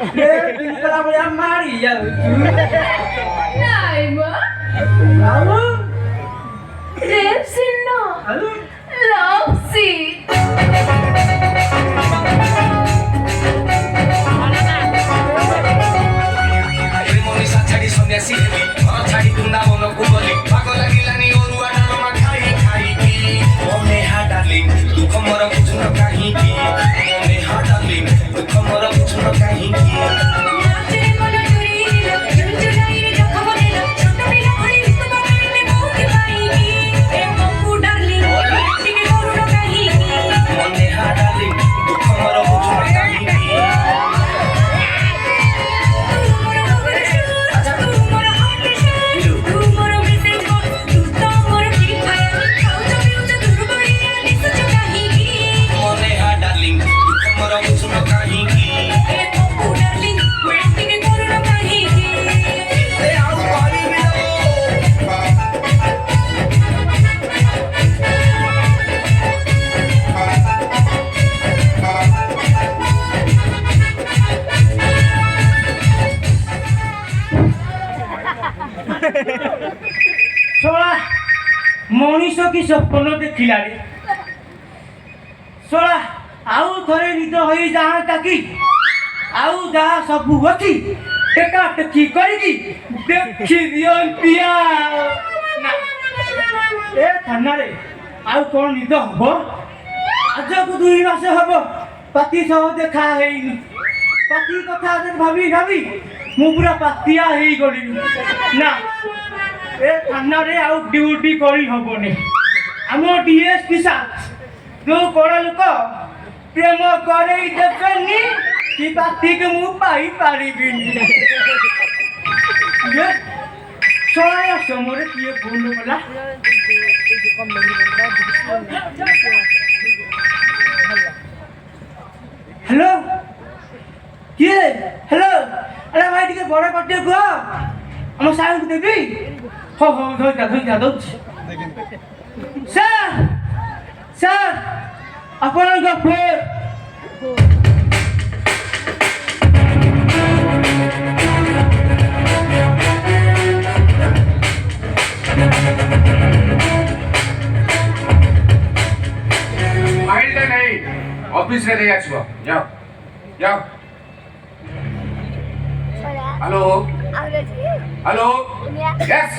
Kalau boleh mari ya. Này mà Halo. Đẹp xin nó Halo. Love gì Manisha ଛାଡ଼ି ସନ୍ନ୍ୟାସୀ ହେଲି ଘର ଛାଡ଼ି ବୃନ୍ଦାବନକୁ ଗଲି ପାଗ ଲାଗିଲାନି ଅରୁଆ ଡାଲମା ଖାଇ ଖାଇକି ମୋ ନେହା ଡାର୍ଲିଂ ଦୁଃଖ ମୋର ବୁଝୁନ କାହିଁକି ମୋ ନେହା ଡାର୍ଲିଂ ଦୁଃଖ ମୋର ବୁଝୁନ କାହିଁକି नाचने वाला चोरी दिला चुलचुलाई रे जखम देला छोटा पिला भଳି तू बाबे बहुत पाईगी ए मक्कू डार्लिंग ଟିକେ କରୁଣ କାହିଁକି ମୋ ନେହା ଡାର୍ଲିଂ ଦୁଃଖ ମୋର ବୁଝୁନ କାହିଁକି ମୋ ନେହା ଡାର୍ଲିଂ ଦୁଃଖ ମୋର ବୁଝୁନ କାହିଁକି ଏ ଆଉ କରିବି ଶଳା ମଣିଷ କି ସ୍ୱପ୍ନ ଦେଖିଲାରେ ଶଳା ଆଉ ଥରେ ନିଦ ହୋଇଯାଆନ୍ତା କି ଆଉ ଯାହା ସବୁ ଅଛି ଟେକା ଟେକି କରିକି ଦେଖି ଦିଅନ୍ତି ନା ଏ ଥାନାରେ ଆଉ କ'ଣ ନିଦ ହବ ଆଜକୁ 2 ମାସ ହବ ପାତି ସହ ଦେଖା ହେଇନି ପାତି କଥା ଭାବି ଭାବି ମୁଁ ପୁରା ପାତିଆ ହେଇଗଲିଣି ନା ଏ ଥାନାରେ ଆଉ ଡ୍ୟୁଟି କରି ହବନି ଆମ ଡିଏସ୍ପି ସାର୍ ଯୋଉ କଣ ଲୋକ ପ୍ରେମ କରେଇ ଦେବେନି କି ପାତିକି ମୁଁ ପାଇପାରିବିନି ଶଳା ସମୟରେ କିଏ ଫୋନ କଲା ହ୍ୟାଲୋ କିଏ ହ୍ୟାଲୋ ଆରେ ଭାଇ ଟିକେ ବଡ଼ ପାଟିରେ କୁହ ଆମ ସାର୍ଙ୍କୁ ଦେବି ହଉ ହଉ ଧରିକା ଦଉଛି ସାର୍ ଆପଣଙ୍କ ଫୋନ୍ फाइल नहीं ऑफिस रे देई आछबो जाओ जाओ हेलो हेलो यस